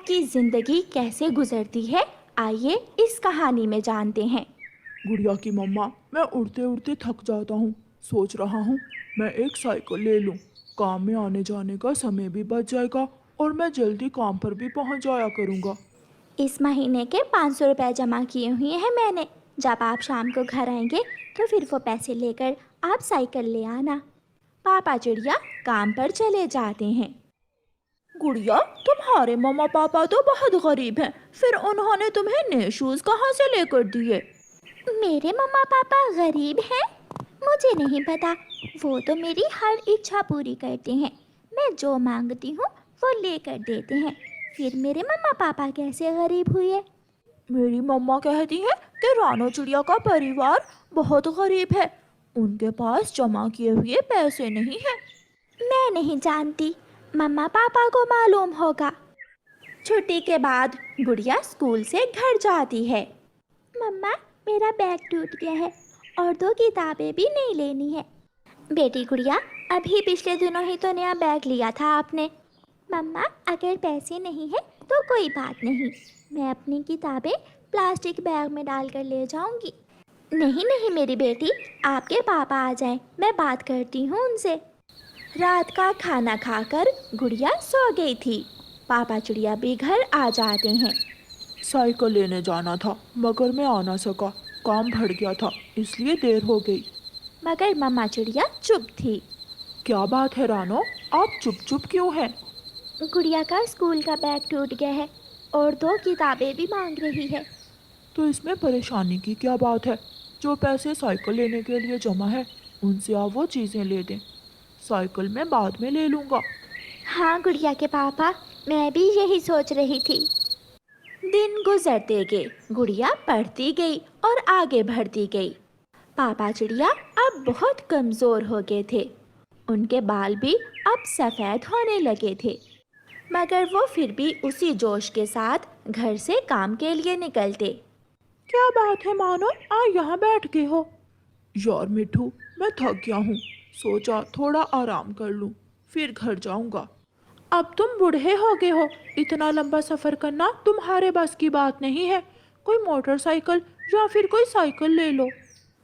की जिंदगी कैसे गुजरती है, आइए इस कहानी में जानते हैं। गुड़िया की मम्मा, मैं उड़ते उड़ते थक जाता हूँ। सोच रहा हूँ मैं एक साइकिल ले लूँ। काम में आने जाने का समय भी बच जाएगा और मैं जल्दी काम पर भी पहुँच जाया करूँगा। इस महीने के 500 रुपये जमा किए हुए हैं मैंने। जब आप शाम को घर आएंगे तो फिर वो पैसे लेकर आप साइकिल ले आना। पापा चिड़िया काम पर चले जाते हैं। गुड़िया, तुम्हारे मम्मा पापा तो बहुत गरीब हैं, फिर उन्होंने तुम्हें नए शूज कहाँ से लेकर दिए? मेरे मम्मा पापा गरीब हैं? मुझे नहीं पता। वो तो मेरी हर इच्छा पूरी करते हैं। मैं जो मांगती हूँ वो लेकर देते हैं। फिर मेरे मम्मा पापा कैसे गरीब हुए? मेरी मम्मा कहती है कि रानो चिड़िया का परिवार बहुत गरीब है। उनके पास जमा किए हुए पैसे नहीं हैं। मैं नहीं जानती, मम्मा पापा को मालूम होगा। छुट्टी के बाद गुड़िया स्कूल से घर जाती है। मम्मा, मेरा बैग टूट गया है और 2 किताबें भी नहीं लेनी है। बेटी गुड़िया, अभी पिछले दिनों ही तो नया बैग लिया था आपने। मम्मा, अगर पैसे नहीं है तो कोई बात नहीं, मैं अपनी किताबें प्लास्टिक बैग में डालकर ले जाऊंगी। नहीं नहीं मेरी बेटी, आपके पापा आ जाएं, मैं बात करती हूँ उनसे। रात का खाना खाकर गुड़िया सो गई थी। पापा चिड़िया भी घर आ जाते हैं। साइकिल लेने जाना था मगर मैं आ ना सका। काम बढ़ गया था इसलिए देर हो गई। मगर मम्मा चिड़िया चुप थी। क्या बात है रानो, आप चुप चुप क्यों हैं? गुड़िया का स्कूल का बैग टूट गया है और 2 किताबें भी मांग रही है। तो इसमें परेशानी की क्या बात है? जो पैसे साइकिल लेने के लिए जमा है उनसे आप वो चीज़ें ले दें। साइकिल मैं बाद में ले लूँगा। हाँ गुड़िया के पापा, मैं भी यही सोच रही थी। दिन गुजरते गए, गुड़िया पढ़ती गई और आगे बढ़ती गई। पापा चिड़िया अब बहुत कमज़ोर हो गए थे। उनके बाल भी अब सफ़ेद होने लगे थे, मगर वो फिर भी उसी जोश के साथ घर से काम के लिए निकलते। क्या बात है मानो, आज यहाँ बैठ गए हो? यार मिठू, मैं थक गया हूँ। सोचा थोड़ा आराम कर लूँ, फिर घर जाऊँगा। अब तुम बूढ़े हो गए हो, इतना लंबा सफ़र करना तुम्हारे बस की बात नहीं है। कोई मोटरसाइकिल या फिर कोई साइकिल ले लो।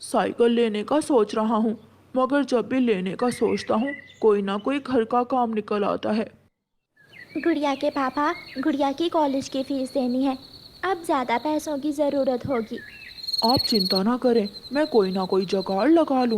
साइकिल लेने का सोच रहा हूँ, मगर जब भी लेने का सोचता हूँ कोई ना कोई घर का काम निकल आता है। गुड़िया के पापा, गुड़िया की कॉलेज की फ़ीस देनी है। अब ज़्यादा पैसों की ज़रूरत होगी। आप चिंता ना करें, मैं कोई ना कोई जुगाड़ लगा लूँ।